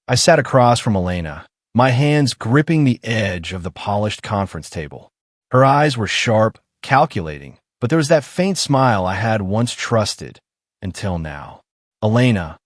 I sat across from Elena, my hands gripping the edge of the polished conference table. Her eyes were sharp, calculating, but there was that faint smile I had once trusted, until now. Elena,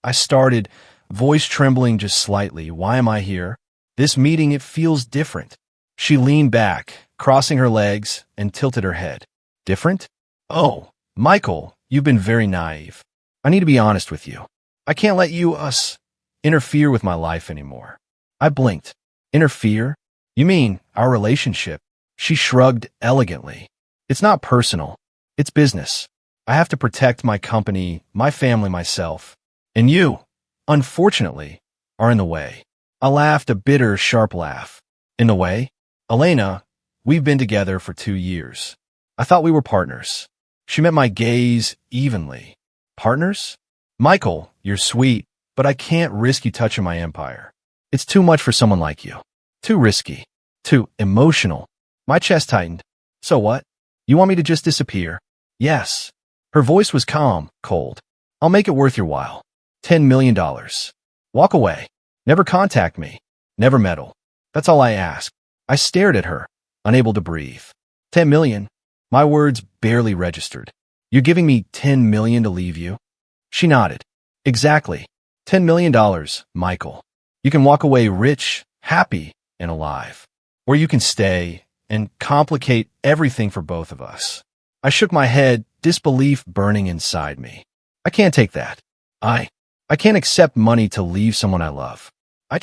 I started, voice trembling just slightly. Why am I here? This meeting, it feels different. She leaned back, crossing her legs, and tilted her head. Different? Oh, Michael, you've been very naive. I need to be honest with you. I can't let us interfere with my life anymore. I blinked. Interfere? You mean our relationship? She shrugged elegantly. It's not personal. It's business. I have to protect my company, my family, myself. And you, unfortunately, are in the way. I laughed a bitter, sharp laugh. In the way? Elena, we've been together for 2 years. I thought we were partners. She met my gaze evenly. Partners? Michael, you're sweet, but I can't risk you touching my empire. It's too much for someone like you. Too risky. Too emotional. My chest tightened. So what? You want me to just disappear? Yes. Her voice was calm, cold. I'll make it worth your while. $10 million. Walk away. Never contact me. Never meddle. That's all I ask. I stared at her, unable to breathe. 10 million? My words barely registered. You're giving me 10 million to leave you? She nodded. Exactly. $10 million, Michael. You can walk away rich, happy, and alive. Or you can stay and complicate everything for both of us. I shook my head, disbelief burning inside me. I can't take that. I can't accept money to leave someone I love. I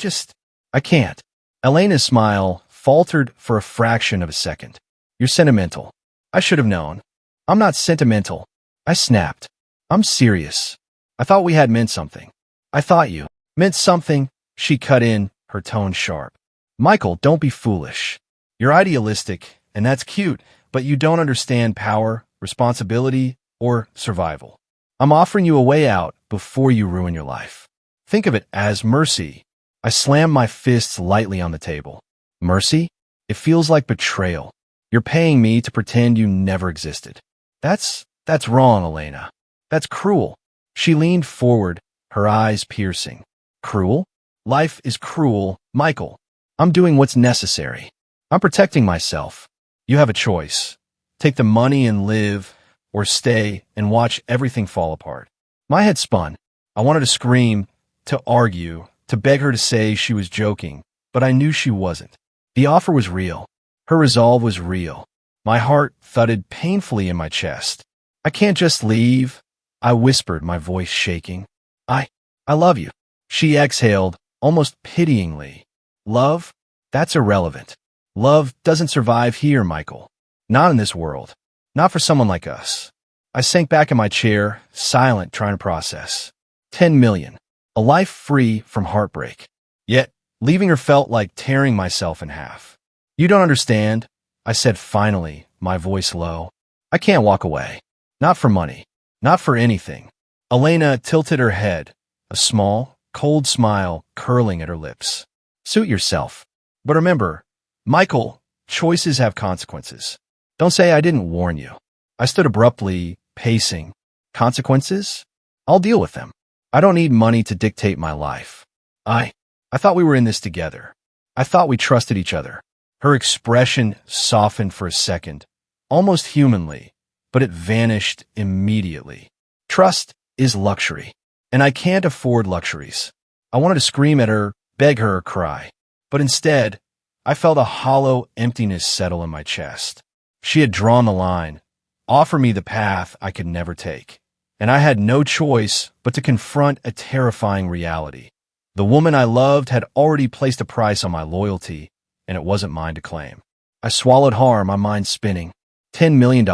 can't. Elena's smile faltered for a fraction of a second. You're sentimental. I should have known. I'm not sentimental. I snapped. I'm serious. I thought we had meant something. I thought you meant something. She cut in, her tone sharp. Michael, don't be foolish. You're idealistic, and that's cute, but you don't understand power, responsibility, or survival. I'm offering you a way out before you ruin your life. Think of it as mercy. I slammed my fists lightly on the table. Mercy? It feels like betrayal. You're paying me to pretend you never existed. That's wrong, Elena. That's cruel. She leaned forward, her eyes piercing. Cruel? Life is cruel, Michael. I'm doing what's necessary. I'm protecting myself. You have a choice. Take the money and live, or stay and watch everything fall apart. My head spun. I wanted to scream, to argue, to beg her to say she was joking, but I knew she wasn't. The offer was real. Her resolve was real. My heart thudded painfully in my chest. I can't just leave, I whispered, my voice shaking. I love you. She exhaled, almost pityingly. Love? That's irrelevant. Love doesn't survive here, Michael. Not in this world. Not for someone like us. I sank back in my chair, silent, trying to process. 10 million. A life free from heartbreak. Yet, leaving her felt like tearing myself in half. You don't understand, I said finally, my voice low. I can't walk away. Not for money. Not for anything. Elena tilted her head, a small, cold smile curling at her lips. Suit yourself. But remember, Michael, choices have consequences. Don't say I didn't warn you. I stood abruptly, pacing. Consequences? I'll deal with them. I don't need money to dictate my life. I thought we were in this together. I thought we trusted each other. Her expression softened for a second, almost humanly, but it vanished immediately. Trust is luxury, and I can't afford luxuries. I wanted to scream at her, beg her, cry. But instead, I felt a hollow emptiness settle in my chest. She had drawn the line, offer me the path I could never take. And I had no choice but to confront a terrifying reality. The woman I loved had already placed a price on my loyalty, and it wasn't mine to claim. I swallowed hard, my mind spinning. $10 million.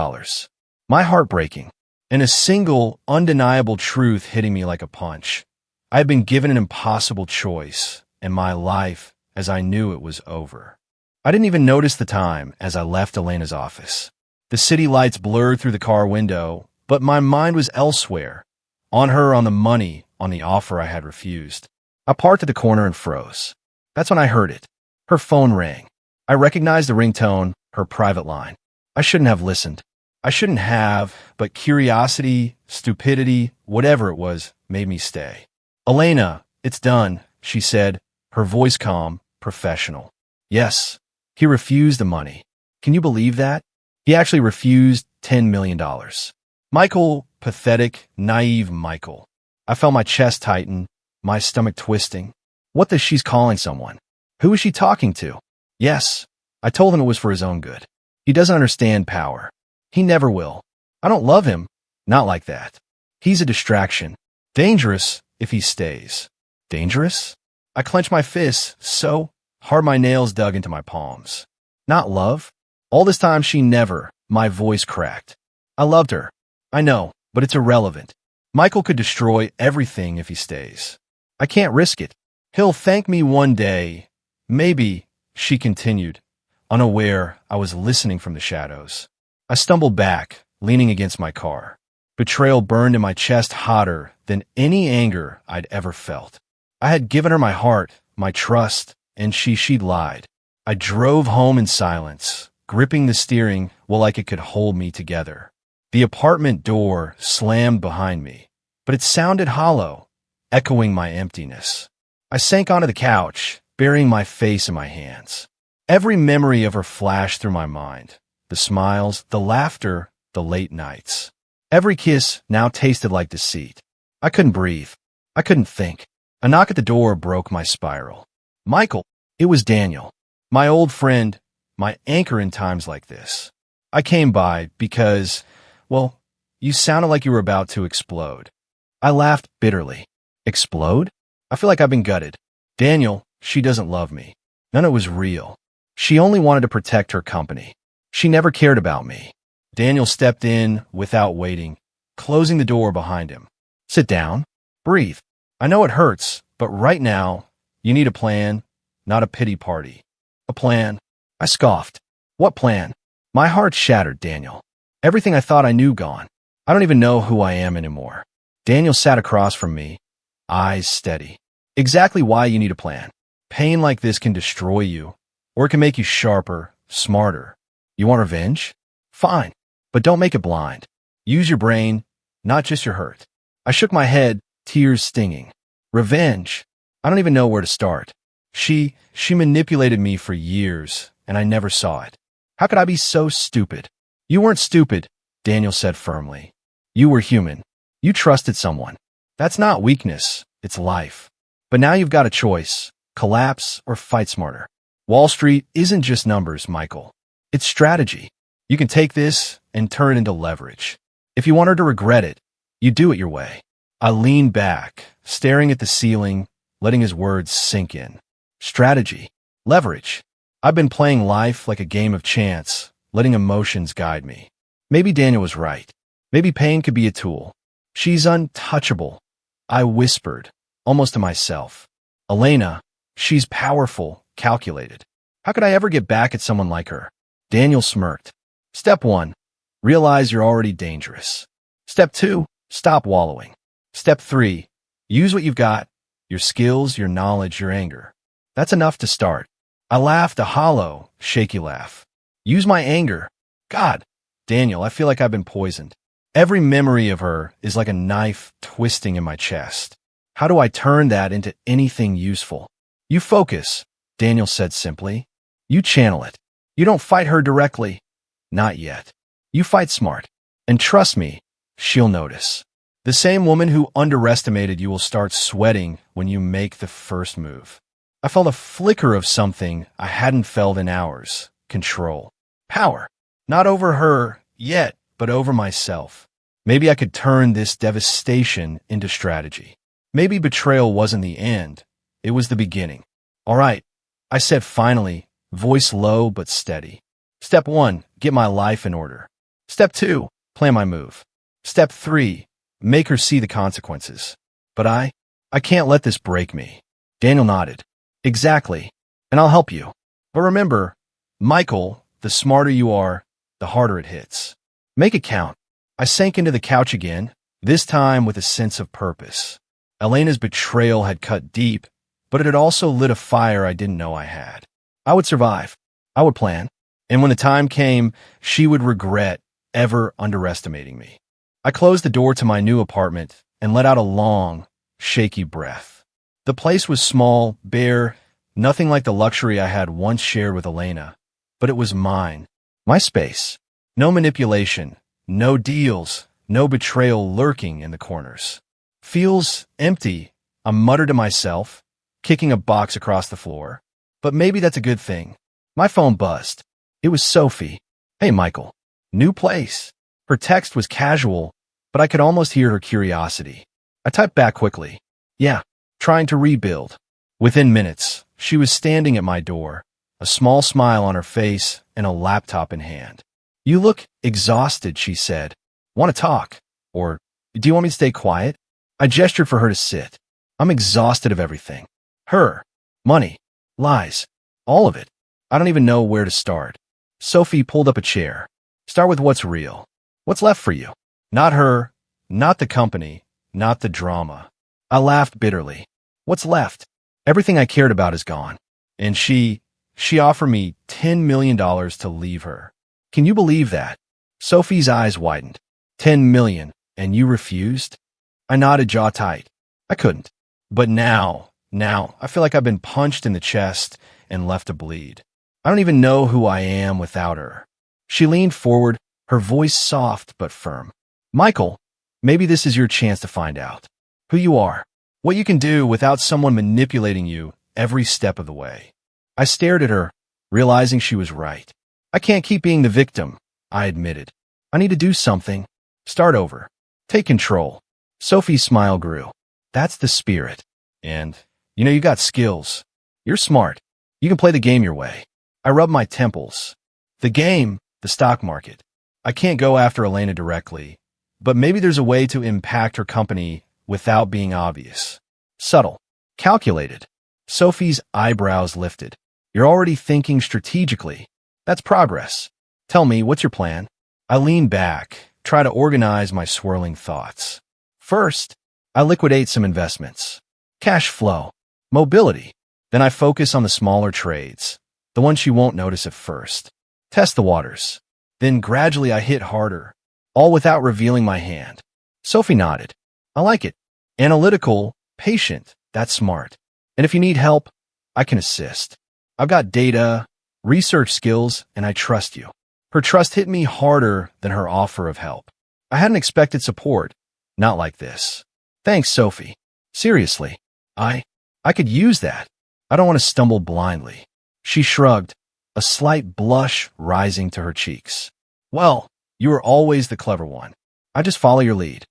My heart breaking. And a single, undeniable truth hitting me like a punch. I had been given an impossible choice, and my life, as I knew it, was over. I didn't even notice the time as I left Elena's office. The city lights blurred through the car window, but my mind was elsewhere. On her, on the money, on the offer I had refused. I parked at the corner and froze. That's when I heard it. Her phone rang. I recognized the ringtone, her private line. I shouldn't have listened. I shouldn't have, but curiosity, stupidity, whatever it was, made me stay. Elena, it's done. she said, her voice calm, professional. Yes, he refused the money. Can you believe that? He actually refused $10 million. Michael, pathetic, naive Michael. I felt my chest tighten, my stomach twisting. What does she's calling someone? Who is she talking to? Yes, I told him it was for his own good. He doesn't understand power. He never will. I don't love him. Not like that. He's a distraction. Dangerous if he stays. Dangerous? I clenched my fists so hard my nails dug into my palms. Not love? All this time she never. My voice cracked. I loved her. I know, but it's irrelevant. Michael could destroy everything if he stays. I can't risk it. He'll thank me one day. Maybe, she continued, unaware I was listening from the shadows. I stumbled back, leaning against my car. Betrayal burned in my chest hotter than any anger I'd ever felt. I had given her my heart, my trust, and she'd lied. I drove home in silence, gripping the steering like it could hold me together. The apartment door slammed behind me, but it sounded hollow, echoing my emptiness. I sank onto the couch, burying my face in my hands. Every memory of her flashed through my mind. The smiles, the laughter, the late nights. Every kiss now tasted like deceit. I couldn't breathe. I couldn't think. A knock at the door broke my spiral. Michael. It was Daniel. My old friend, my anchor in times like this. I came by because, well, you sounded like you were about to explode. I laughed bitterly. Explode? I feel like I've been gutted. Daniel, she doesn't love me. None of it was real. She only wanted to protect her company. She never cared about me. Daniel stepped in without waiting, closing the door behind him. Sit down. Breathe. I know it hurts, but right now, you need a plan, not a pity party. A plan. I scoffed. What plan? My heart shattered, Daniel. Everything I thought I knew gone. I don't even know who I am anymore. Daniel sat across from me, eyes steady. Exactly why you need a plan. Pain like this can destroy you, or it can make you sharper, smarter. You want revenge? Fine, but don't make it blind. Use your brain, not just your hurt. I shook my head, tears stinging. Revenge? I don't even know where to start. She manipulated me for years, and I never saw it. How could I be so stupid? You weren't stupid, Daniel said firmly. You were human. You trusted someone. That's not weakness, it's life. But now you've got a choice. Collapse or fight smarter. Wall Street isn't just numbers, Michael. It's strategy. You can take this and turn it into leverage. If you want her to regret it, you do it your way. I leaned back, staring at the ceiling, letting his words sink in. Strategy. Leverage. I've been playing life like a game of chance, letting emotions guide me. Maybe Daniel was right. Maybe pain could be a tool. She's untouchable. I whispered, almost to myself. Elena, she's powerful, calculated. How could I ever get back at someone like her? Daniel smirked. Step 1. Realize you're already dangerous. Step 2. Stop wallowing. Step 3. Use what you've got. Your skills, your knowledge, your anger. That's enough to start. I laughed a hollow, shaky laugh. Use my anger. God, Daniel, I feel like I've been poisoned. Every memory of her is like a knife twisting in my chest. How do I turn that into anything useful? You focus, Daniel said simply. You channel it. You don't fight her directly. Not yet. You fight smart. And trust me, she'll notice. The same woman who underestimated you will start sweating when you make the first move. I felt a flicker of something I hadn't felt in hours. Control. Power. Not over her yet, but over myself. Maybe I could turn this devastation into strategy. Maybe betrayal wasn't the end. It was the beginning. All right, I said finally, voice low but steady. Step 1, get my life in order. Step 2, plan my move. Step 3, make her see the consequences. But I can't let this break me. Daniel nodded. Exactly, and I'll help you. But remember, Michael, the smarter you are, the harder it hits. Make it count. I sank into the couch again, this time with a sense of purpose. Elena's betrayal had cut deep, but it had also lit a fire I didn't know I had. I would survive. I would plan. And when the time came, she would regret ever underestimating me. I closed the door to my new apartment and let out a long, shaky breath. The The place was small, bare, nothing like the luxury I had once shared with Elena, but it was mine, my space. No manipulation, no deals, no betrayal lurking in the corners. Feels empty, I muttered to myself, kicking a box across the floor. But maybe that's a good thing. My phone buzzed. It was Sophie. Hey, Michael. New place. Her text was casual, but I could almost hear her curiosity. I typed back quickly. Yeah, trying to rebuild. Within minutes, she was standing at my door, a small smile on her face and a laptop in hand. You look exhausted, she said. Want to talk? Or, do you want me to stay quiet? I gestured for her to sit. I'm exhausted of everything. Her, money, lies, all of it. I don't even know where to start. Sophie pulled up a chair. Start with what's real. What's left for you? Not her, not the company, not the drama. I laughed bitterly. What's left? Everything I cared about is gone. And she offered me $10 million to leave her. Can you believe that? Sophie's eyes widened. 10 million, and you refused? I nodded, jaw tight. I couldn't. But now, I feel like I've been punched in the chest and left to bleed. I don't even know who I am without her. She leaned forward, her voice soft but firm. Michael, maybe this is your chance to find out who you are, what you can do without someone manipulating you every step of the way. I stared at her, realizing she was right. I can't keep being the victim, I admitted. I need to do something. Start over. Take control. Sophie's smile grew. That's the spirit. And, you got skills. You're smart. You can play the game your way. I rubbed my temples. The game, the stock market. I can't go after Elena directly, but maybe there's a way to impact her company without being obvious. Subtle. Calculated. Sophie's eyebrows lifted. You're already thinking strategically. That's progress. Tell me, what's your plan? I lean back, try to organize my swirling thoughts. First, I liquidate some investments. Cash flow. Mobility. Then I focus on the smaller trades, the ones you won't notice at first. Test the waters. Then gradually I hit harder, all without revealing my hand. Sophie nodded. I like it. Analytical, patient, that's smart. And if you need help, I can assist. I've got data, research skills, and I trust you. Her trust hit me harder than her offer of help. I hadn't expected support, not like this. Thanks, Sophie. Seriously, I could use that. I don't want to stumble blindly. She shrugged, a slight blush rising to her cheeks. Well, you were always the clever one. I just follow your lead.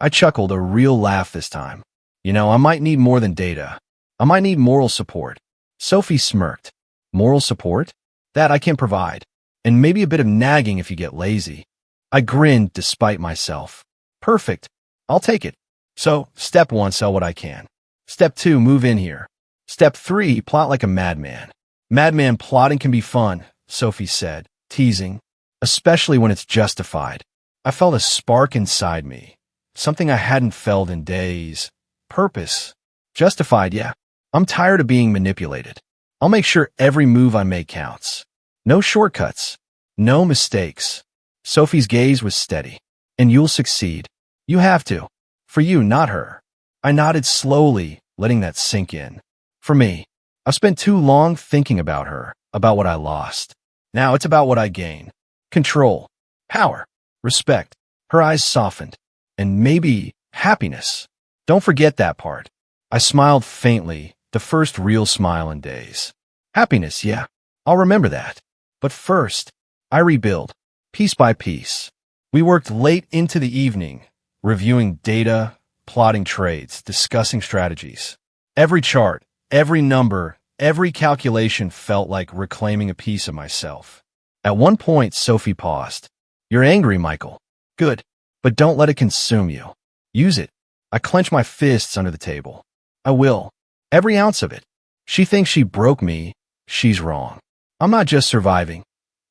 I chuckled, a real laugh this time. I might need more than data. I might need moral support. Sophie smirked. Moral support? That I can provide. And maybe a bit of nagging if you get lazy. I grinned despite myself. Perfect. I'll take it. So, step 1, sell what I can. Step 2, move in here. Step 3, plot like a madman. Madman plotting can be fun, Sophie said, teasing, especially when it's justified. I felt a spark inside me, something I hadn't felt in days. Purpose. Justified, yeah. I'm tired of being manipulated. I'll make sure every move I make counts. No shortcuts. No mistakes. Sophie's gaze was steady. And you'll succeed. You have to. For you, not her. I nodded slowly, letting that sink in. For me, I've spent too long thinking about her, about what I lost. Now it's about what I gain. Control. Power. Respect. Her eyes softened. And maybe happiness. Don't forget that part. I smiled faintly, the first real smile in days. Happiness, yeah. I'll remember that. But first, I rebuild, piece by piece. We worked late into the evening, reviewing data, plotting trades, discussing strategies. Every chart, every number, every calculation felt like reclaiming a piece of myself. At one point, Sophie paused. You're angry, Michael. Good, but don't let it consume you. Use it. I clench my fists under the table. I will. Every ounce of it. She thinks she broke me. She's wrong. I'm not just surviving.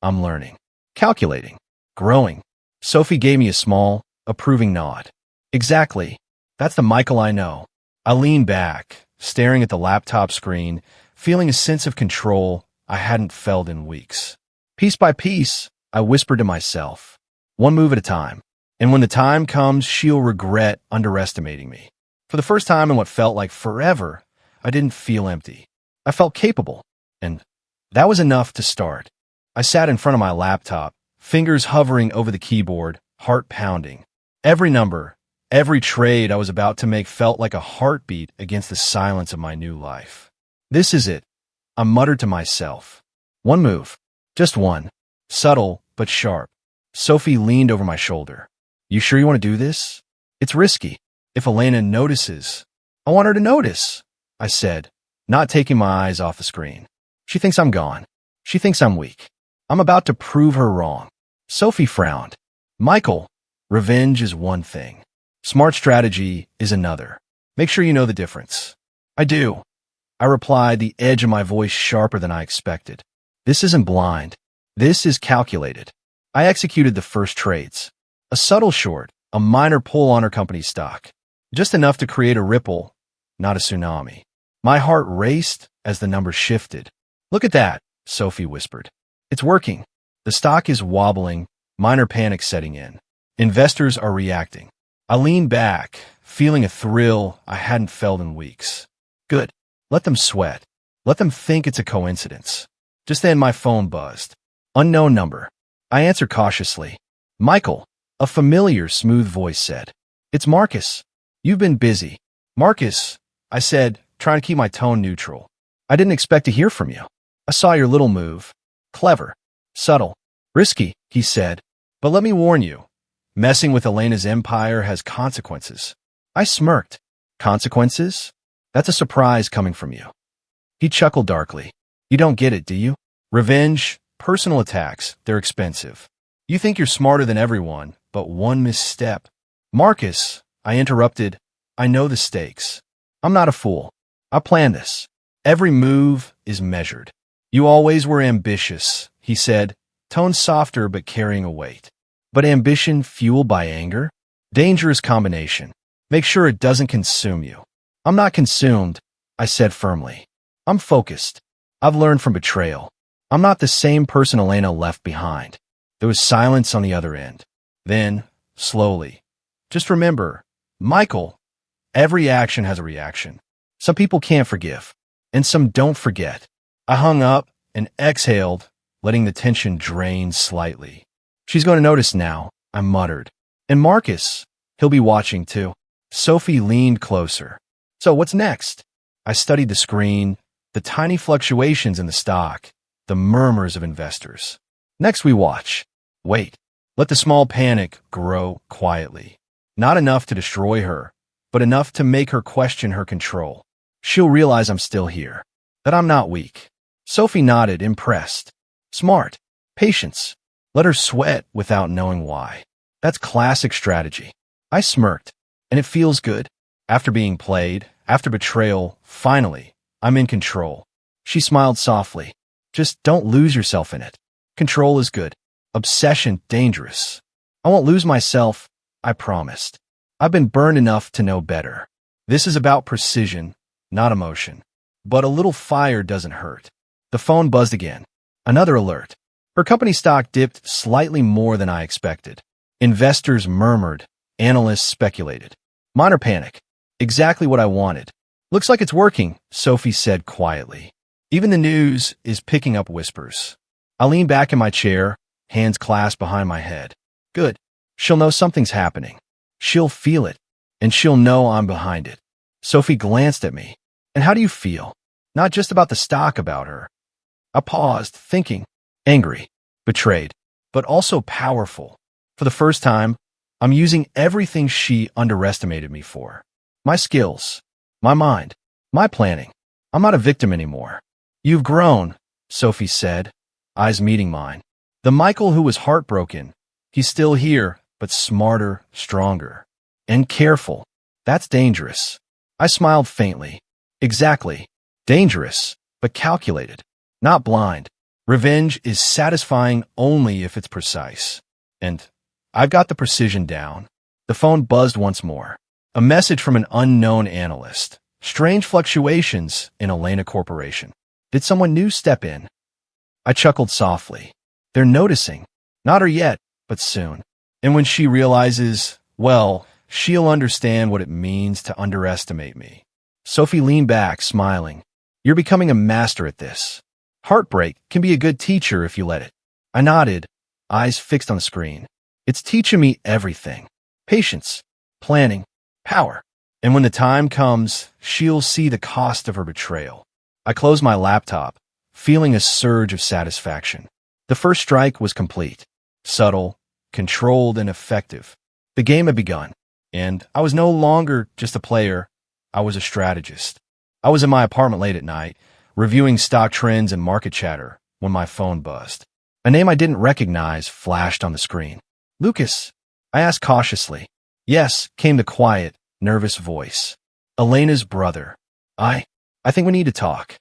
I'm learning. Calculating. Growing. Sophie gave me a small, approving nod. Exactly. That's the Michael I know. I leaned back, staring at the laptop screen, feeling a sense of control I hadn't felt in weeks. Piece by piece, I whispered to myself, one move at a time. And when the time comes, she'll regret underestimating me. For the first time in what felt like forever, I didn't feel empty. I felt capable, and that was enough to start. I sat in front of my laptop, fingers hovering over the keyboard, heart pounding. Every number, every trade I was about to make felt like a heartbeat against the silence of my new life. This is it, I muttered to myself. One move, just one, subtle but sharp. Sophie leaned over my shoulder. You sure you want to do this? It's risky. If Elena notices, I want her to notice, I said, not taking my eyes off the screen. She thinks I'm gone. She thinks I'm weak. I'm about to prove her wrong. Sophie frowned. Michael, revenge is one thing. Smart strategy is another. Make sure you know the difference. I do, I replied, the edge of my voice sharper than I expected. This isn't blind. This is calculated. I executed the first trades. A subtle short, a minor pull on her company's stock. Just enough to create a ripple, not a tsunami. My heart raced as the numbers shifted. Look at that, Sophie whispered. It's working. The stock is wobbling, minor panic setting in. Investors are reacting. I leaned back, feeling a thrill I hadn't felt in weeks. Good. Let them sweat. Let them think it's a coincidence. Just then my phone buzzed. Unknown number. I answered cautiously. Michael, a familiar, smooth voice said. It's Marcus. You've been busy. Marcus, I said, trying to keep my tone neutral. I didn't expect to hear from you. I saw your little move. Clever. Subtle. Risky, he said. But let me warn you. Messing with Elena's empire has consequences. I smirked. Consequences? That's a surprise coming from you. He chuckled darkly. You don't get it, do you? Revenge, personal attacks, they're expensive. You think you're smarter than everyone, but one misstep. Marcus, I interrupted, I know the stakes. I'm not a fool. I planned this. Every move is measured. You always were ambitious, he said, tone softer but carrying a weight. But ambition fueled by anger? Dangerous combination. Make sure it doesn't consume you. I'm not consumed, I said firmly. I'm focused. I've learned from betrayal. I'm not the same person Elena left behind. There was silence on the other end. Then, slowly, just remember, Michael, every action has a reaction. Some people can't forgive, and some don't forget. I hung up and exhaled, letting the tension drain slightly. She's going to notice now, I muttered. And Marcus, he'll be watching too. Sophie leaned closer. So what's next? I studied the screen, the tiny fluctuations in the stock, the murmurs of investors. Next we watch. Wait. Let the small panic grow quietly. Not enough to destroy her, but enough to make her question her control. She'll realize I'm still here, that I'm not weak. Sophie nodded, impressed. Smart. Patience. Let her sweat without knowing why. That's classic strategy. I smirked. And it feels good. After being played, after betrayal, finally, I'm in control. She smiled softly. Just don't lose yourself in it. Control is good. Obsession, dangerous. I won't lose myself, I promised. I've been burned enough to know better. This is about precision, not emotion. But a little fire doesn't hurt. The phone buzzed again. Another alert. Her company stock dipped slightly more than I expected. Investors murmured. Analysts speculated. Minor panic. Exactly what I wanted. Looks like it's working, Sophie said quietly. Even the news is picking up whispers. I lean back in my chair, hands clasped behind my head. Good. She'll know something's happening. She'll feel it, and she'll know I'm behind it. Sophie glanced at me. And how do you feel? Not just about the stock, about her. I paused, thinking. Angry, betrayed, but also powerful. For the first time, I'm using everything she underestimated me for. My skills, my mind, my planning. I'm not a victim anymore. You've grown, Sophie said, eyes meeting mine. The Michael who was heartbroken, he's still here, but smarter, stronger, and careful. That's dangerous. I smiled faintly. Exactly. Dangerous, but calculated, not blind. Revenge is satisfying only if it's precise. And I've got the precision down. The phone buzzed once more. A message from an unknown analyst. Strange fluctuations in Elena Corporation. Did someone new step in? I chuckled softly. They're noticing. Not her yet, but soon. And when she realizes, well, she'll understand what it means to underestimate me. Sophie leaned back, smiling. You're becoming a master at this. Heartbreak can be a good teacher if you let it. I nodded, eyes fixed on the screen. It's teaching me everything. Patience, planning, power. And when the time comes, she'll see the cost of her betrayal. I closed my laptop, feeling a surge of satisfaction. The first strike was complete. Subtle, controlled, and effective. The game had begun, and I was no longer just a player. I was a strategist. I was in my apartment late at night, reviewing stock trends and market chatter, when my phone buzzed. A name I didn't recognize flashed on the screen. Lucas, I asked cautiously. Yes, came the quiet, nervous voice. Elena's brother. I think we need to talk.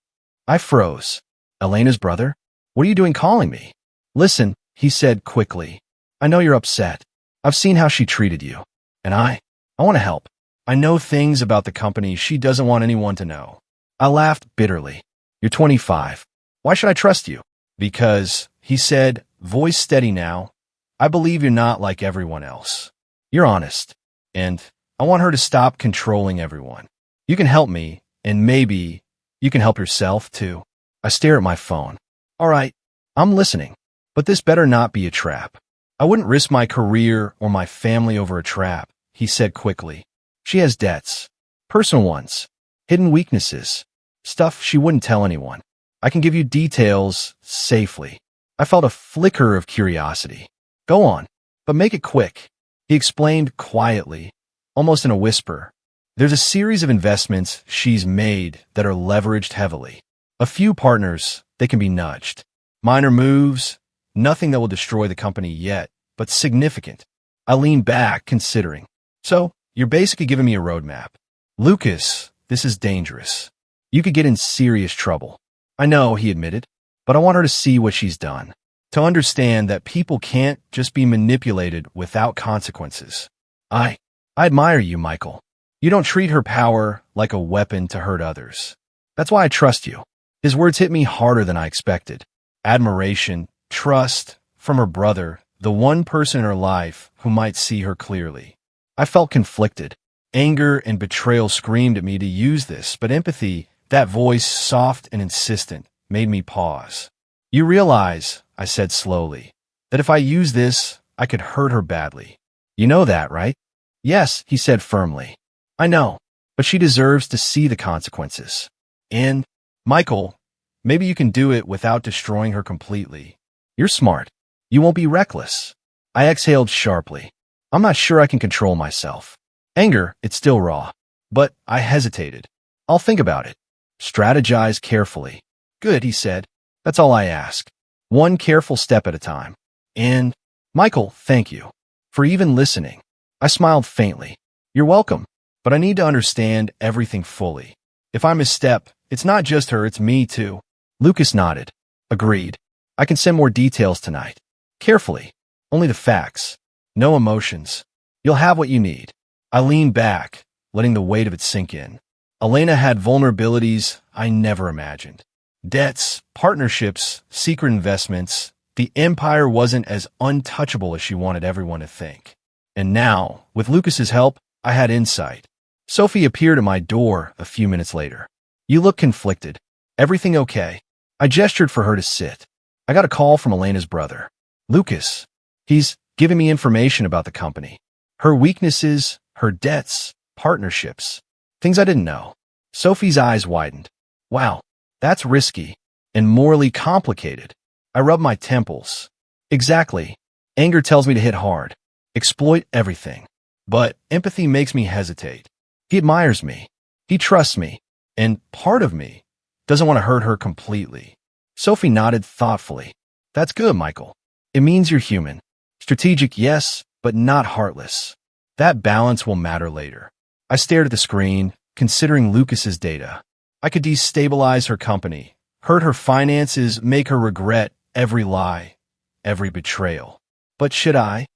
I froze. Elena's brother? What are you doing calling me? Listen, he said quickly. I know you're upset. I've seen how she treated you. And I want to help. I know things about the company she doesn't want anyone to know. I laughed bitterly. You're 25. Why should I trust you? Because, he said, voice steady now, I believe you're not like everyone else. You're honest. And I want her to stop controlling everyone. You can help me, and maybe you can help yourself, too. I stare at my phone. All right, I'm listening. But this better not be a trap. I wouldn't risk my career or my family over a trap, he said quickly. She has debts. Personal ones. Hidden weaknesses. Stuff she wouldn't tell anyone. I can give you details safely. I felt a flicker of curiosity. Go on, but make it quick. He explained quietly, almost in a whisper. There's a series of investments she's made that are leveraged heavily. A few partners, they can be nudged. Minor moves, nothing that will destroy the company yet, but significant. I leaned back, considering. So, you're basically giving me a roadmap. Lucas, this is dangerous. You could get in serious trouble. I know, he admitted, but I want her to see what she's done. To understand that people can't just be manipulated without consequences. I admire you, Michael. You don't treat her power like a weapon to hurt others. That's why I trust you. His words hit me harder than I expected. Admiration, trust, from her brother, the one person in her life who might see her clearly. I felt conflicted. Anger and betrayal screamed at me to use this, but empathy, that voice, soft and insistent, made me pause. You realize, I said slowly, that if I use this, I could hurt her badly. You know that, right? Yes, he said firmly. I know, but she deserves to see the consequences. And, Michael, maybe you can do it without destroying her completely. You're smart. You won't be reckless. I exhaled sharply. I'm not sure I can control myself. Anger, it's still raw. But I hesitated. I'll think about it. Strategize carefully. Good, he said. That's all I ask. One careful step at a time. And, Michael, thank you for even listening. I smiled faintly. You're welcome, but I need to understand everything fully. If I misstep, it's not just her, it's me too. Lucas nodded. Agreed. I can send more details tonight. Carefully. Only the facts. No emotions. You'll have what you need. I leaned back, letting the weight of it sink in. Elena had vulnerabilities I never imagined. Debts, partnerships, secret investments. The empire wasn't as untouchable as she wanted everyone to think. And now, with Lucas's help, I had insight. Sophie appeared at my door a few minutes later. You look conflicted. Everything okay? I gestured for her to sit. I got a call from Elena's brother. Lucas. He's giving me information about the company. Her weaknesses, her debts, partnerships. Things I didn't know. Sophie's eyes widened. Wow, that's risky and morally complicated. I rubbed my temples. Exactly. Anger tells me to hit hard. Exploit everything. But empathy makes me hesitate. He admires me. He trusts me. And part of me doesn't want to hurt her completely. Sophie nodded thoughtfully. That's good, Michael. It means you're human. Strategic, yes, but not heartless. That balance will matter later. I stared at the screen, considering Lucas's data. I could destabilize her company, hurt her finances, make her regret every lie, every betrayal. But should I?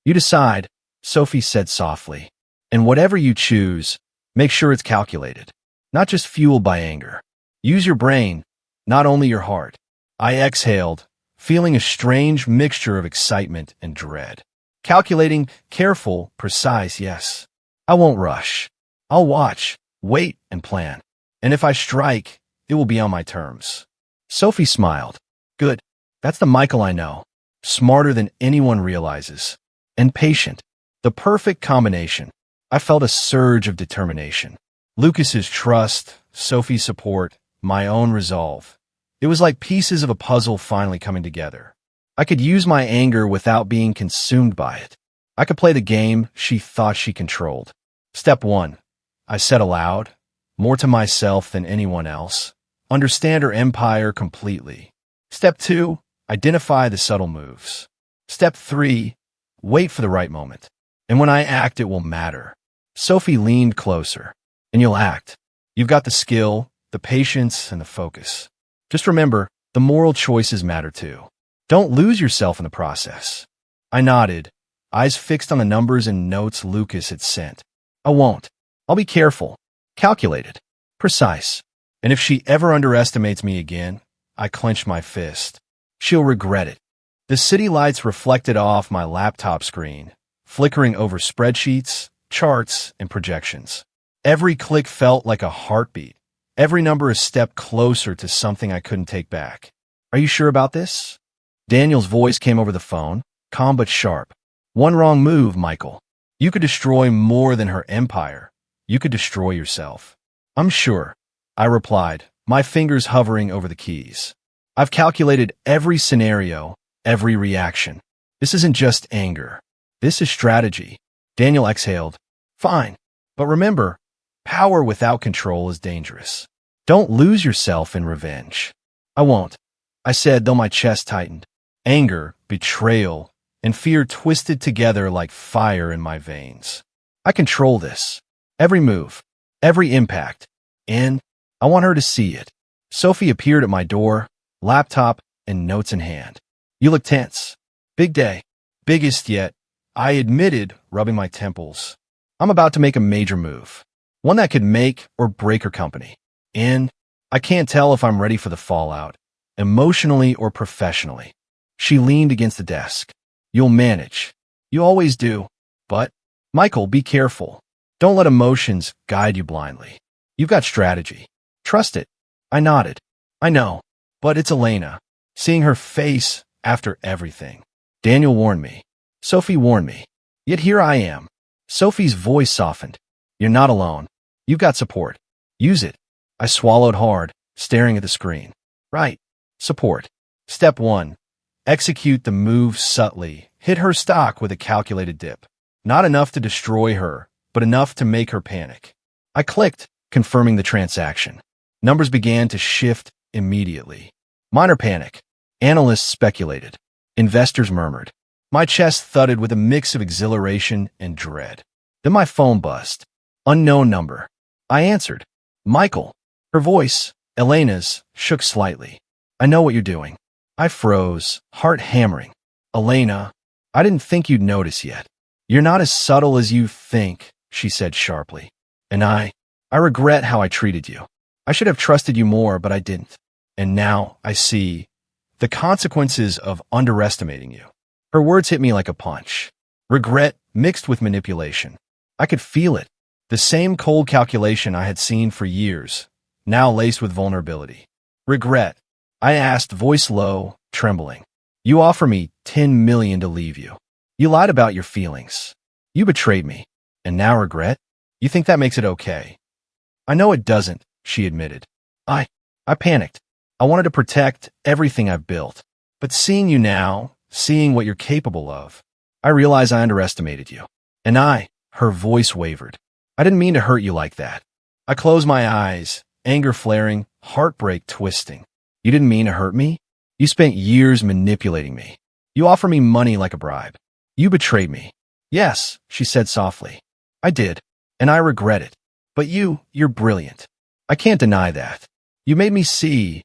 You decide, Sophie said softly. And whatever you choose, make sure it's calculated, not just fueled by anger. Use your brain, not only your heart. I exhaled, feeling a strange mixture of excitement and dread. Calculating, careful, precise, yes. I won't rush. I'll watch, wait and plan. And if I strike, it will be on my terms. Sophie smiled. Good. That's the Michael I know. Smarter than anyone realizes. And patient. The perfect combination. I felt a surge of determination. Lucas's trust, Sophie's support, my own resolve. It was like pieces of a puzzle finally coming together. I could use my anger without being consumed by it. I could play the game she thought she controlled. Step 1. I said aloud, more to myself than anyone else. Understand her empire completely. Step 2. Identify the subtle moves. Step 3. Wait for the right moment. And when I act, it will matter. Sophie leaned closer. And you'll act. You've got the skill, the patience, and the focus. Just remember, the moral choices matter too. Don't lose yourself in the process. I nodded, eyes fixed on the numbers and notes Lucas had sent. I won't. I'll be careful, calculated, precise. And if she ever underestimates me again, I clench my fist. She'll regret it. The city lights reflected off my laptop screen, flickering over spreadsheets, charts, and projections. Every click felt like a heartbeat. Every number a step closer to something I couldn't take back. Are you sure about this? Daniel's voice came over the phone, calm but sharp. One wrong move, Michael. You could destroy more than her empire. You could destroy yourself. I'm sure, I replied, my fingers hovering over the keys. I've calculated every scenario, every reaction. This isn't just anger. This is strategy. Daniel exhaled. Fine. But remember, power without control is dangerous. Don't lose yourself in revenge. I won't, I said, though my chest tightened. Anger, betrayal, and fear twisted together like fire in my veins. I control this. Every move, every impact. And I want her to see it. Sophie appeared at my door, laptop and notes in hand. You look tense. Big day. Biggest yet, I admitted, rubbing my temples. I'm about to make a major move. One that could make or break her company. And I can't tell if I'm ready for the fallout, emotionally or professionally. She leaned against the desk. You'll manage. You always do. But, Michael, be careful. Don't let emotions guide you blindly. You've got strategy. Trust it. I nodded. I know. But it's Elena. Seeing her face after everything. Daniel warned me. Sophie warned me. Yet here I am. Sophie's voice softened. You're not alone. You've got support. Use it. I swallowed hard, staring at the screen. Right. Support. Step 1. Execute the move subtly. Hit her stock with a calculated dip. Not enough to destroy her, but enough to make her panic. I clicked, confirming the transaction. Numbers began to shift immediately. Minor panic. Analysts speculated. Investors murmured. My chest thudded with a mix of exhilaration and dread. Then my phone buzzed. Unknown number. I answered. Michael. Her voice, Elena's, shook slightly. I know what you're doing. I froze, heart hammering. Elena, I didn't think you'd notice yet. You're not as subtle as you think, she said sharply. And I regret how I treated you. I should have trusted you more, but I didn't. And now I see the consequences of underestimating you. Her words hit me like a punch. Regret mixed with manipulation. I could feel it. The same cold calculation I had seen for years, now laced with vulnerability. Regret. I asked, voice low, trembling. You offer me $10 million to leave you. You lied about your feelings. You betrayed me. And now regret? You think that makes it okay? I know it doesn't, she admitted. I panicked. I wanted to protect everything I've built. But seeing you now, seeing what you're capable of, I realize I underestimated you. And her voice wavered. I didn't mean to hurt you like that. I closed my eyes, anger flaring, heartbreak twisting. You didn't mean to hurt me? You spent years manipulating me. You offered me money like a bribe. You betrayed me. Yes, she said softly. I did, and I regret it. But you're brilliant. I can't deny that. You made me see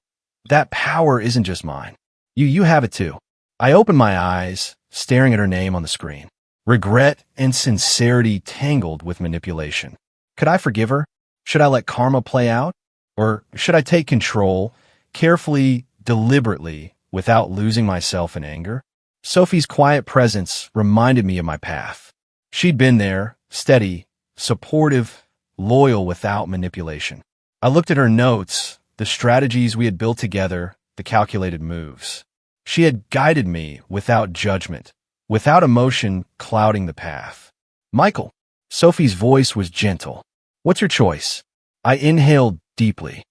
that power isn't just mine. You have it too. I opened my eyes, staring at her name on the screen. Regret and sincerity tangled with manipulation. Could I forgive her? Should I let karma play out? Or should I take control, carefully, deliberately, without losing myself in anger? Sophie's quiet presence reminded me of my path. She'd been there, steady, supportive, loyal without manipulation. I looked at her notes, the strategies we had built together, the calculated moves. She had guided me without judgment, without emotion clouding the path. Michael. Sophie's voice was gentle. What's your choice? I inhaled deeply.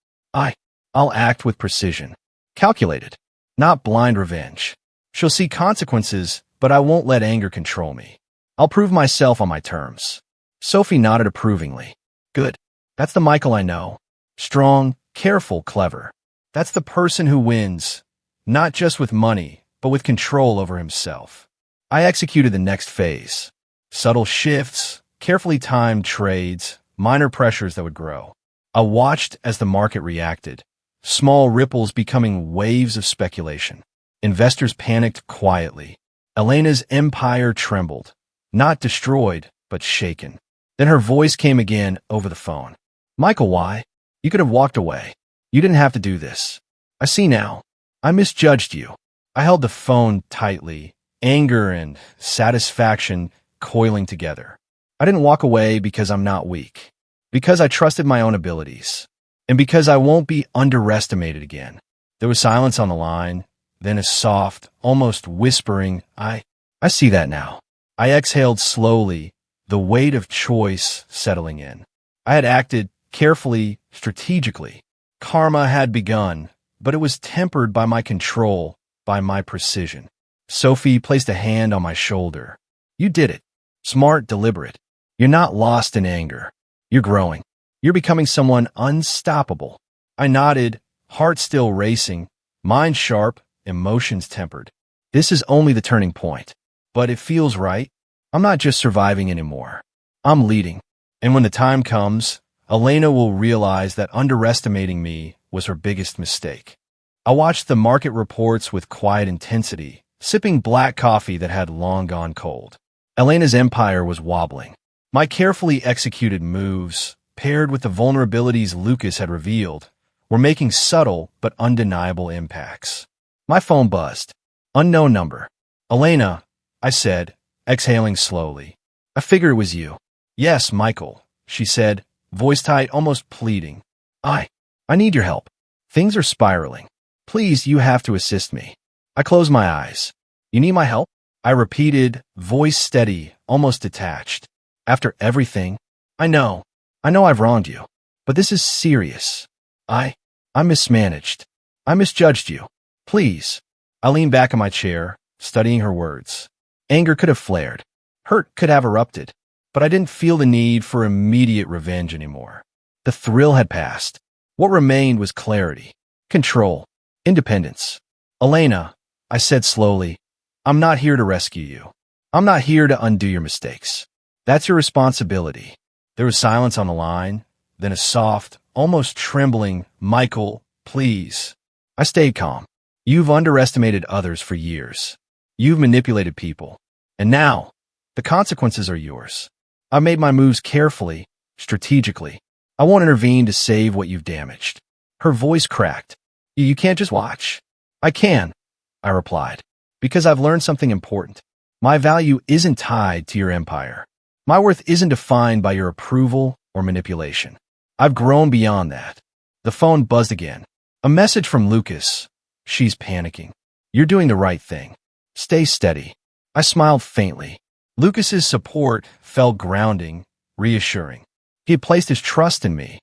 I'll act with precision. Calculated. Not blind revenge. She'll see consequences, but I won't let anger control me. I'll prove myself on my terms. Sophie nodded approvingly. Good. That's the Michael I know. Strong, careful, clever. That's the person who wins, not just with money, but with control over himself. I executed the next phase. Subtle shifts, carefully timed trades, minor pressures that would grow. I watched as the market reacted, small ripples becoming waves of speculation. Investors panicked quietly. Elena's empire trembled, not destroyed, but shaken. Then her voice came again over the phone. Michael, why? You could have walked away. You didn't have to do this. I see now. I misjudged you. I held the phone tightly, anger and satisfaction coiling together. I didn't walk away because I'm not weak, because I trusted my own abilities, and because I won't be underestimated again. There was silence on the line, then a soft, almost whispering, I see that now. I exhaled slowly, the weight of choice settling in. I had acted carefully, strategically. Karma had begun, but it was tempered by my control, by my precision. Sophie placed a hand on my shoulder. You did it. Smart, deliberate. You're not lost in anger. You're growing. You're becoming someone unstoppable. I nodded, heart still racing, mind sharp, emotions tempered. This is only the turning point. But it feels right. I'm not just surviving anymore. I'm leading. And when the time comes, Elena will realize that underestimating me was her biggest mistake. I watched the market reports with quiet intensity, sipping black coffee that had long gone cold. Elena's empire was wobbling. My carefully executed moves, paired with the vulnerabilities Lucas had revealed, were making subtle but undeniable impacts. My phone buzzed. Unknown number. Elena, I said, exhaling slowly. I figure it was you. Yes, Michael, she said, voice tight, almost pleading. I need your help. Things are spiraling. Please, you have to assist me. I closed my eyes. You need my help? I repeated, voice steady, almost detached. After everything, I know I've wronged you, but this is serious. I mismanaged. I misjudged you. Please. I leaned back in my chair, studying her words. Anger could have flared. Hurt could have erupted, but I didn't feel the need for immediate revenge anymore. The thrill had passed. What remained was clarity, control, independence. Elena, I said slowly, I'm not here to rescue you. I'm not here to undo your mistakes. That's your responsibility. There was silence on the line, then a soft, almost trembling, Michael, please. I stayed calm. You've underestimated others for years. You've manipulated people. And now, the consequences are yours. I made my moves carefully, strategically. I won't intervene to save what you've damaged. Her voice cracked. You can't just watch. I can, I replied, because I've learned something important. My value isn't tied to your empire. My worth isn't defined by your approval or manipulation. I've grown beyond that. The phone buzzed again. A message from Lucas. She's panicking. You're doing the right thing. Stay steady. I smiled faintly. Lucas's support felt grounding, reassuring. He had placed his trust in me,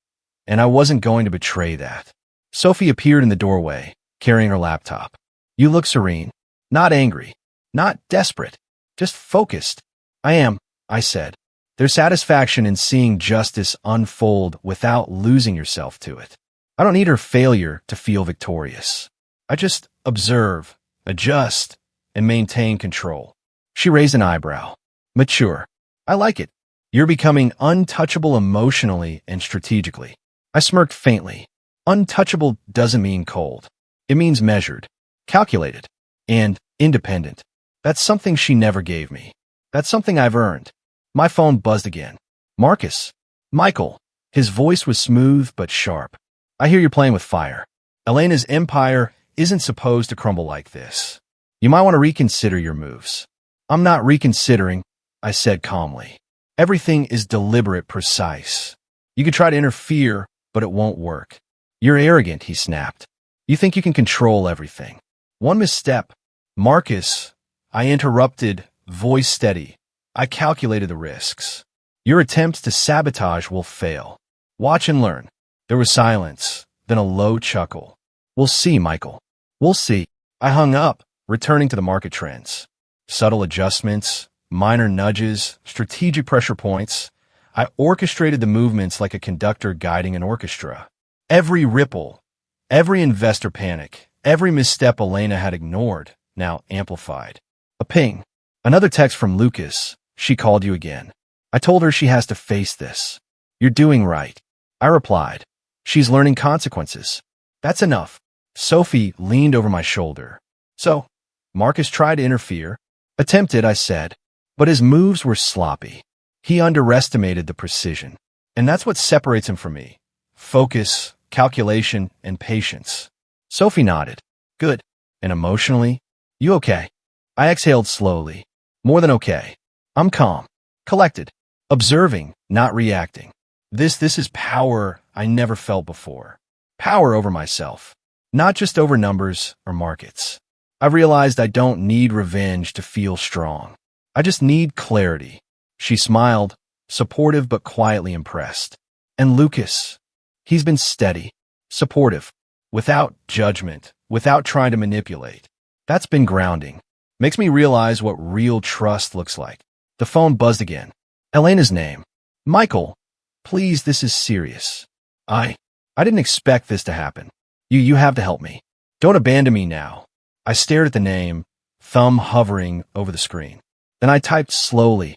and I wasn't going to betray that. Sophie appeared in the doorway, carrying her laptop. You look serene. Not angry. Not desperate. Just focused. I am, I said. There's satisfaction in seeing justice unfold without losing yourself to it. I don't need her failure to feel victorious. I just observe, adjust, and maintain control. She raised an eyebrow. Mature. I like it. You're becoming untouchable emotionally and strategically. I smirked faintly. Untouchable doesn't mean cold. It means measured, calculated, and independent. That's something she never gave me. That's something I've earned. My phone buzzed again. Marcus. Michael. His voice was smooth but sharp. I hear you're playing with fire. Elena's empire isn't supposed to crumble like this. You might want to reconsider your moves. I'm not reconsidering, I said calmly. Everything is deliberate, precise. You could try to interfere, but it won't work. You're arrogant, he snapped. You think you can control everything. One misstep. Marcus, I interrupted, voice steady. I calculated the risks. Your attempts to sabotage will fail. Watch and learn. There was silence, then a low chuckle. We'll see, Michael. We'll see. I hung up, returning to the market trends. Subtle adjustments, minor nudges, strategic pressure points. I orchestrated the movements like a conductor guiding an orchestra. Every ripple, every investor panic, every misstep Elena had ignored, now amplified. A ping. Another text from Lucas. She called you again. I told her she has to face this. You're doing right. I replied. She's learning consequences. That's enough. Sophie leaned over my shoulder. So, Marcus tried to interfere. Attempted, I said, but his moves were sloppy. He underestimated the precision. And that's what separates him from me. Focus, calculation, and patience. Sophie nodded. Good. And emotionally? You okay? I exhaled slowly. More than okay. I'm calm. Collected. Observing, not reacting. This is power I never felt before. Power over myself. Not just over numbers or markets. I realized I don't need revenge to feel strong. I just need clarity. She smiled, supportive but quietly impressed. And Lucas, he's been steady, supportive, without judgment, without trying to manipulate. That's been grounding. Makes me realize what real trust looks like. The phone buzzed again. Elena's name. Michael, please, this is serious. I didn't expect this to happen. You have to help me. Don't abandon me now. I stared at the name, thumb hovering over the screen. Then I typed slowly,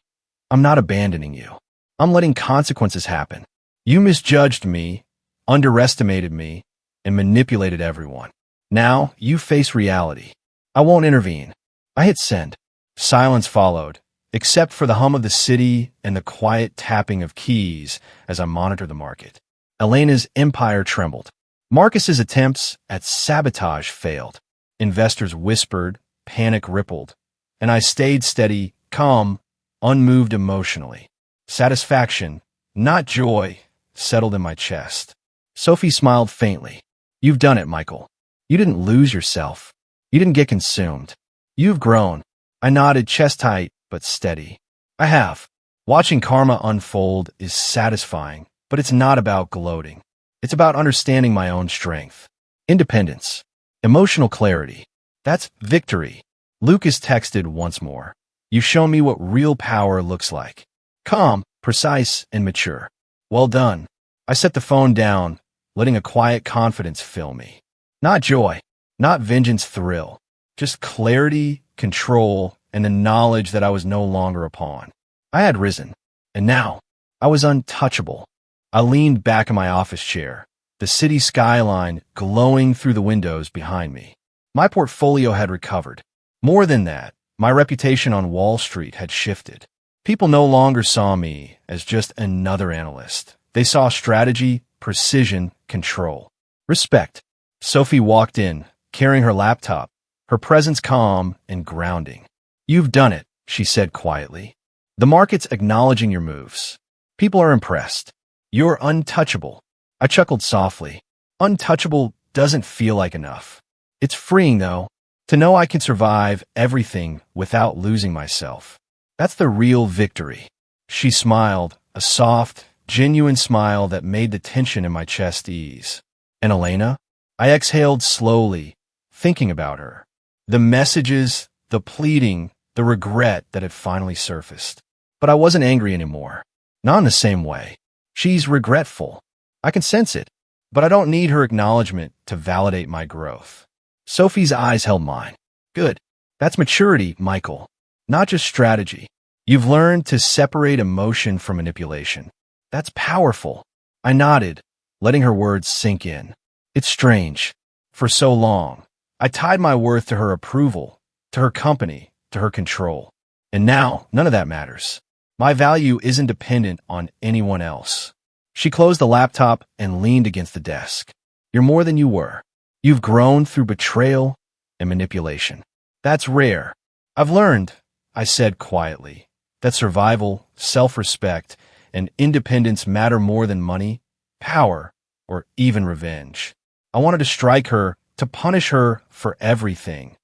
I'm not abandoning you. I'm letting consequences happen. You misjudged me, underestimated me, and manipulated everyone. Now you face reality. I won't intervene. I hit send. Silence followed, except for the hum of the city and the quiet tapping of keys as I monitored the market. Elena's empire trembled. Marcus's attempts at sabotage failed. Investors whispered, panic rippled, and I stayed steady, calm, unmoved emotionally. Satisfaction, not joy, settled in my chest. Sophie smiled faintly. You've done it, Michael. You didn't lose yourself. You didn't get consumed. You've grown. I nodded, chest tight, but steady. I have. Watching karma unfold is satisfying, but it's not about gloating. It's about understanding my own strength. Independence. Emotional clarity. That's victory. Lucas texted once more. You've shown me what real power looks like. Calm, precise, and mature. Well done. I set the phone down, letting a quiet confidence fill me. Not joy, not vengeance thrill, just clarity, control, and the knowledge that I was no longer a pawn. I had risen, and now I was untouchable. I leaned back in my office chair, the city skyline glowing through the windows behind me. My portfolio had recovered. More than that, my reputation on Wall Street had shifted. People no longer saw me as just another analyst. They saw strategy, precision, control. Respect. Sophie walked in, carrying her laptop, her presence calm and grounding. You've done it, she said quietly. The market's acknowledging your moves. People are impressed. You're untouchable. I chuckled softly. Untouchable doesn't feel like enough. It's freeing, though, to know I can survive everything without losing myself. That's the real victory. She smiled, a soft, genuine smile that made the tension in my chest ease. And Elena? I exhaled slowly, thinking about her. The messages, the pleading, the regret that had finally surfaced. But I wasn't angry anymore. Not in the same way. She's regretful. I can sense it, but I don't need her acknowledgement to validate my growth. Sophie's eyes held mine. Good. That's maturity, Michael. Not just strategy. You've learned to separate emotion from manipulation. That's powerful. I nodded, letting her words sink in. It's strange. For so long, I tied my worth to her approval, to her company, to her control. And now, none of that matters. My value isn't dependent on anyone else. She closed the laptop and leaned against the desk. You're more than you were. You've grown through betrayal and manipulation. That's rare. I've learned, I said quietly, that survival, self-respect, and independence matter more than money, power, or even revenge. I wanted to strike her, to punish her for everything.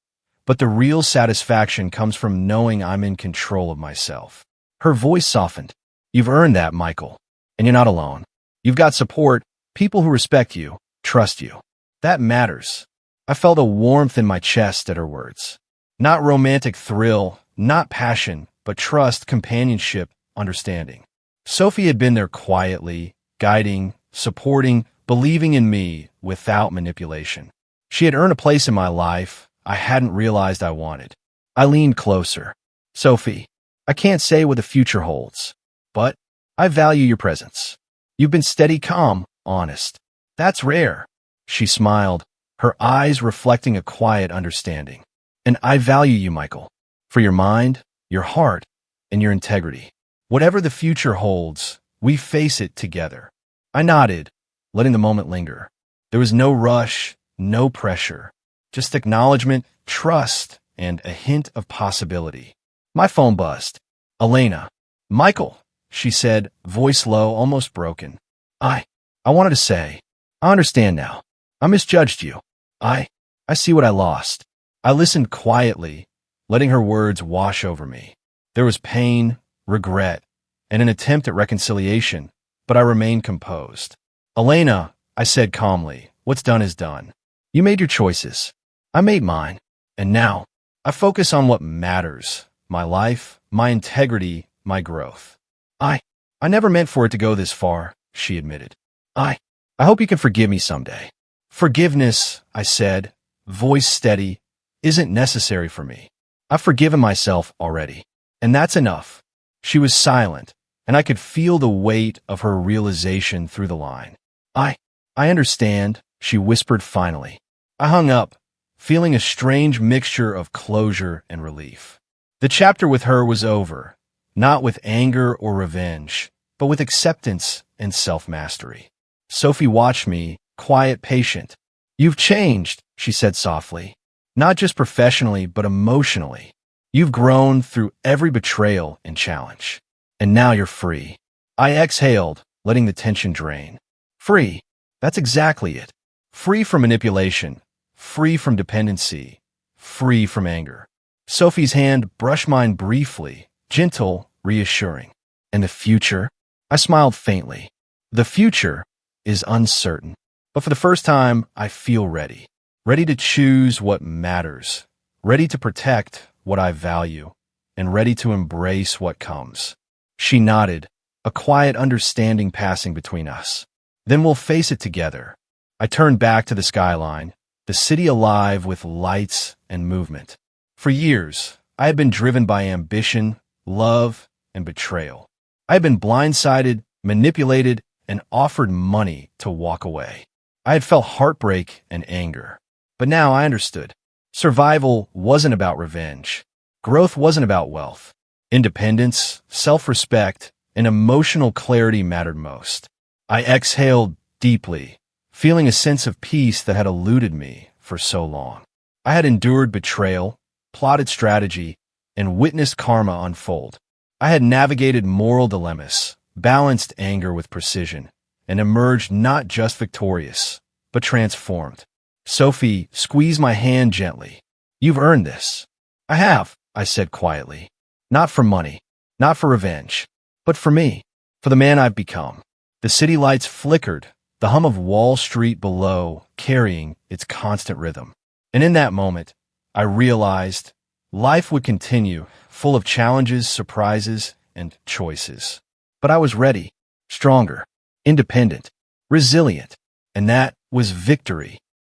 But the real satisfaction comes from knowing I'm in control of myself. Her voice softened. You've earned that, Michael. And you're not alone. You've got support, people who respect you, trust you. That matters. I felt a warmth in my chest at her words. Not romantic thrill, not passion, but trust, companionship, understanding. Sophie had been there quietly, guiding, supporting, believing in me without manipulation. She had earned a place in my life I hadn't realized I wanted. I leaned closer. Sophie, I can't say what the future holds, but I value your presence. You've been steady, calm, honest. That's rare. She smiled, her eyes reflecting a quiet understanding. And I value you, Michael, for your mind, your heart, and your integrity. Whatever the future holds, we face it together. I nodded, letting the moment linger. There was no rush, no pressure, just acknowledgement, trust, and a hint of possibility. My phone buzzed. Elena. Michael, she said, voice low, almost broken. I wanted to say, I understand now. I misjudged you. I see what I lost. I listened quietly, letting her words wash over me. There was pain, regret, and an attempt at reconciliation, but I remained composed. Elena, I said calmly, what's done is done. You made your choices. I made mine. And now, I focus on what matters. My life, my integrity, my growth. I never meant for it to go this far, she admitted. I hope you can forgive me someday. Forgiveness, I said, voice steady, isn't necessary for me. I've forgiven myself already. And that's enough. She was silent, and I could feel the weight of her realization through the line. I understand, she whispered finally. I hung up, feeling a strange mixture of closure and relief. The chapter with her was over, not with anger or revenge, but with acceptance and self-mastery. Sophie watched me, quiet, patient. You've changed, she said softly. Not just professionally, but emotionally. You've grown through every betrayal and challenge. And now you're free. I exhaled, letting the tension drain. Free. That's exactly it. Free from manipulation. Free from dependency. Free from anger. Sophie's hand brushed mine briefly, gentle, reassuring. And the future? I smiled faintly. The future is uncertain. But for the first time, I feel ready. Ready to choose what matters. Ready to protect what I value. And ready to embrace what comes. She nodded, a quiet understanding passing between us. Then we'll face it together. I turned back to the skyline, the city alive with lights and movement. For years, I had been driven by ambition, love, and betrayal. I had been blindsided, manipulated, and offered money to walk away. I had felt heartbreak and anger. But now I understood. Survival wasn't about revenge. Growth wasn't about wealth. Independence, self-respect, and emotional clarity mattered most. I exhaled deeply, feeling a sense of peace that had eluded me for so long. I had endured betrayal, plotted strategy, and witnessed karma unfold. I had navigated moral dilemmas, balanced anger with precision, and emerged not just victorious, but transformed. Sophie squeezed my hand gently. You've earned this. I have, I said quietly. Not for money, not for revenge, but for me, for the man I've become. The city lights flickered, the hum of Wall Street below carrying its constant rhythm. And in that moment, I realized life would continue, full of challenges, surprises, and choices. But I was ready, stronger, independent, resilient, and that was victory.